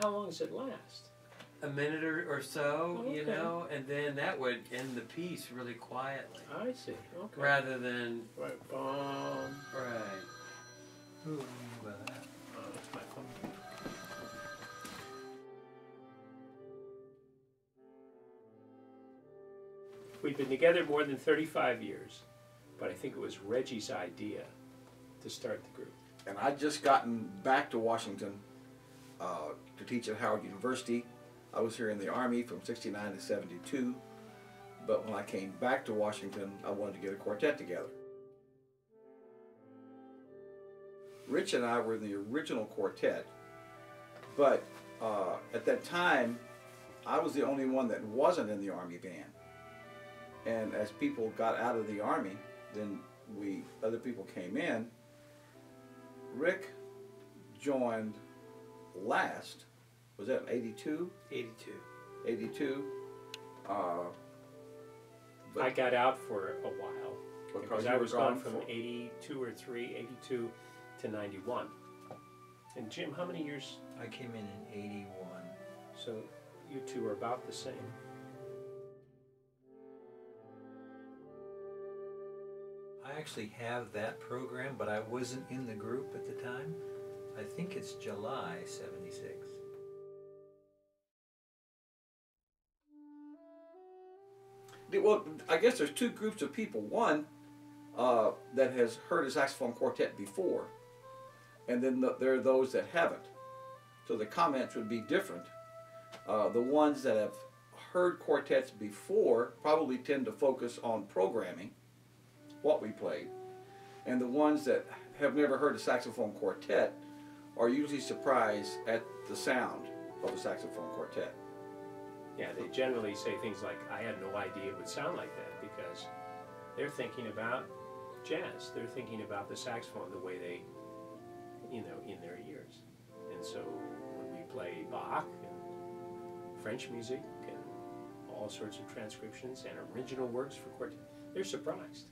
how long does it last? A minute or so, Oh, okay. you know, and then that would end the piece really quietly. I see. Okay. Rather than Right. Boom. right. Ooh, That's my phone. We've been together more than 35 years, but I think it was Reggie's idea to start the group. And I'd just gotten back to Washington to teach at Howard University. I was here in the Army from '69 to '72, but when I came back to Washington, I wanted to get a quartet together. Rich and I were in the original quartet, but at that time, I was the only one that wasn't in the Army band. And as people got out of the Army, then other people came in. Rick joined last, was that 82? 82. 82. I got out for a while because I was gone from for 82 or 3, 82 to 91. And Jim, how many years? I came in 81. So you two are about the same. I actually have that program, but I wasn't in the group at the time. I think it's July '76. Well, I guess there's two groups of people. One that has heard a saxophone quartet before, and then there are those that haven't. So the comments would be different. The ones that have heard quartets before probably tend to focus on programming, what we played, and the ones that have never heard a saxophone quartet are usually surprised at the sound of a saxophone quartet. Yeah, they generally say things like, I had no idea it would sound like that, because they're thinking about jazz. They're thinking about the saxophone the way they, you know, in their ears. And so when we play Bach and French music and all sorts of transcriptions and original works for quartet, they're surprised.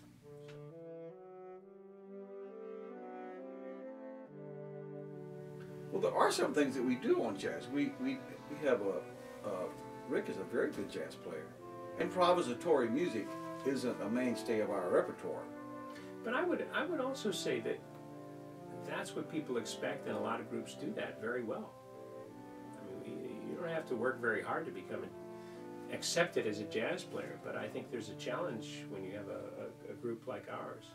Well, there are some things that we do on jazz. We have Rick is a very good jazz player. Improvisatory music isn't a mainstay of our repertoire. But I would also say that that's what people expect, and a lot of groups do that very well. I mean, you don't have to work very hard to become accepted as a jazz player, but I think there's a challenge when you have a group like ours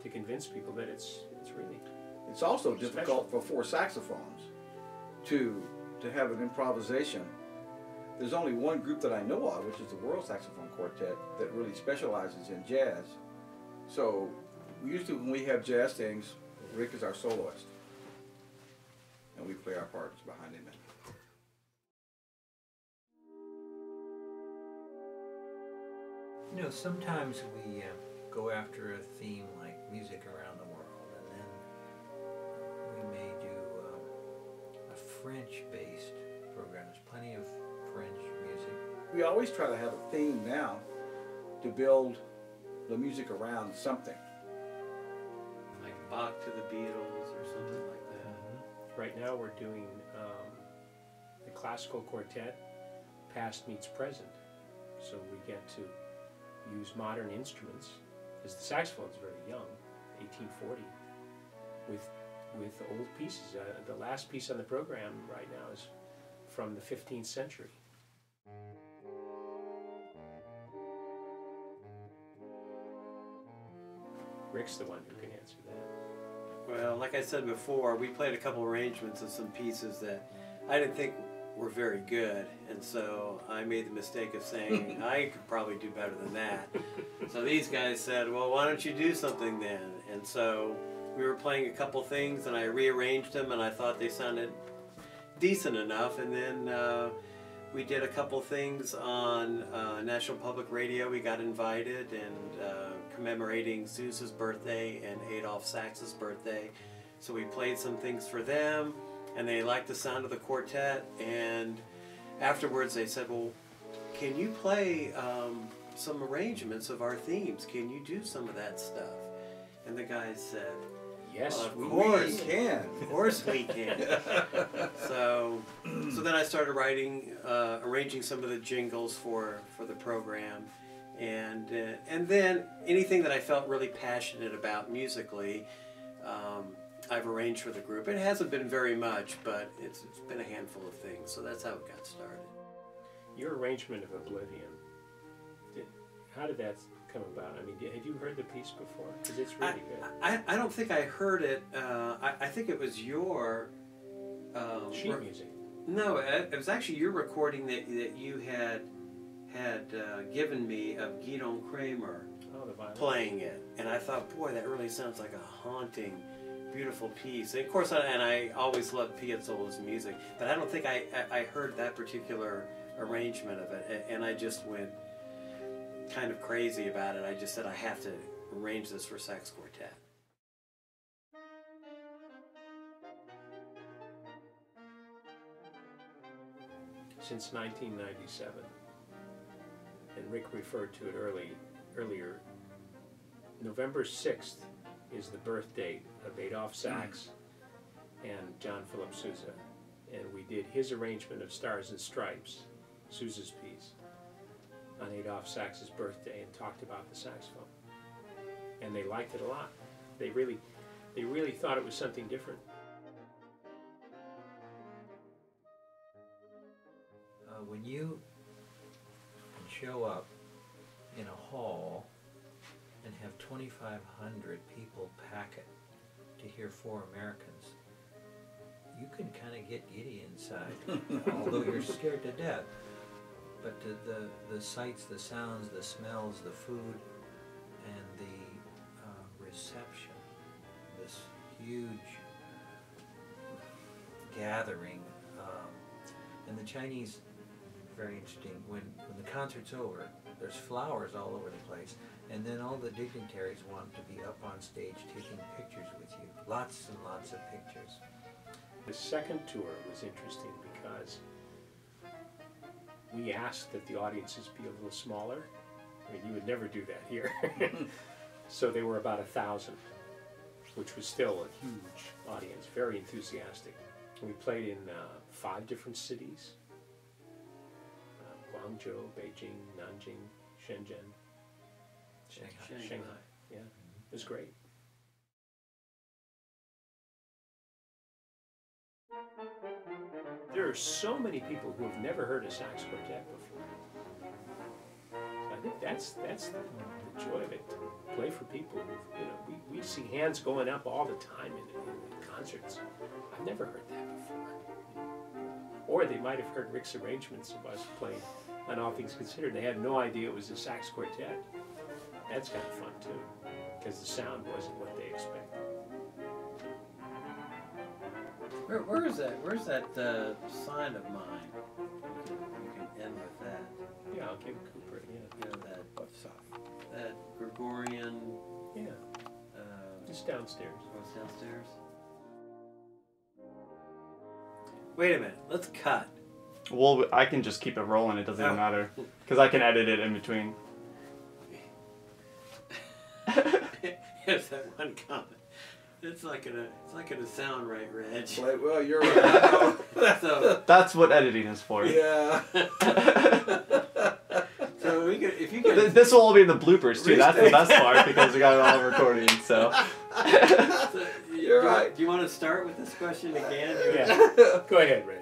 to convince people that it's really. It's also difficult for four saxophones to have an improvisation. There's only one group that I know of, which is the World Saxophone Quartet, that really specializes in jazz. So usually when we have jazz things, Rick is our soloist, and we play our parts behind him. You know, sometimes we go after a theme like music around the world, and then we may do a French-based program. There's plenty of French music. We always try to have a theme now to build the music around something. Like Bach to the Beatles or something like that. Right now we're doing the classical quartet, past meets present. So we get to use modern instruments, because the saxophone is very young, 1840, with old pieces. The last piece on the program right now is from the 15th century. Rick's the one who can answer that. Well, like I said before, we played a couple arrangements of some pieces that I didn't think were very good, and so I made the mistake of saying I could probably do better than that. So these guys said, well, why don't you do something then? And so we were playing a couple things, and I rearranged them, and I thought they sounded decent enough. And then we did a couple things on National Public Radio. We got invited, and commemorating Zeus's birthday and Adolph Sax's birthday. So we played some things for them, and they liked the sound of the quartet. And afterwards they said, well, can you play some arrangements of our themes? Can you do some of that stuff? And the guys said, Yes, Well, of we course. can. Of course we can. So then I started writing, arranging some of the jingles for the program, and then anything that I felt really passionate about musically, I've arranged for the group. It hasn't been very much, but it's been a handful of things. So that's how it got started. Your arrangement of Oblivion, how did that come about? I mean, had you heard the piece before? Because it's really good. I don't think I heard it. I think it was your... sheet music. No, it was actually your recording that you had given me of Guidon Kramer playing it. And I thought, boy, that really sounds like a haunting, beautiful piece. And of course, I always loved Piazzolla's music, but I don't think I heard that particular arrangement of it. And I just went kind of crazy about it. I just said, I have to arrange this for sax quartet. Since 1997, and Rick referred to it earlier, November 6th is the birth date of Adolphe Sax and John Philip Sousa, and we did his arrangement of Stars and Stripes, Sousa's piece, on Adolphe Sax's birthday, and talked about the saxophone, and they liked it a lot. They really thought it was something different. When you show up in a hall and have 2,500 people pack it to hear 4 Americans, you can kind of get giddy inside, although you're scared to death. But the sights, the sounds, the smells, the food, and the reception, this huge gathering, and the Chinese, very interesting, when the concert's over, there's flowers all over the place, and then all the dignitaries want to be up on stage taking pictures with you. Lots and lots of pictures. The second tour was interesting because we asked that the audiences be a little smaller. I mean, you would never do that here. So they were about 1,000, which was still a huge audience, very enthusiastic. We played in 5 different cities: Guangzhou, Beijing, Nanjing, Shenzhen, Shanghai. Yeah, it was great. There are so many people who have never heard a sax quartet before. I think that's the joy of it, to play for people who, we see hands going up all the time in concerts. I've never heard that before. Or they might have heard Rick's arrangements of us playing on All Things Considered. They had no idea it was a sax quartet. That's kind of fun too, because the sound wasn't what they expected. Where's that sign of mine? You can end with that. Yeah, I'll give Cooper. Yeah, You know, that Gregorian. yeah. Just downstairs. What's downstairs? Wait a minute. Let's cut. Well, I can just keep it rolling. It doesn't even matter because I can edit it in between. Here's that one comment. It's not gonna sound right, Reg. Well, you're right. So That's what editing is for. Yeah. so if you could. This will all be in the bloopers too. That's the best part because we got it all recorded. So. You're right. Do you want to start with this question again? Yeah. Go ahead, Reg.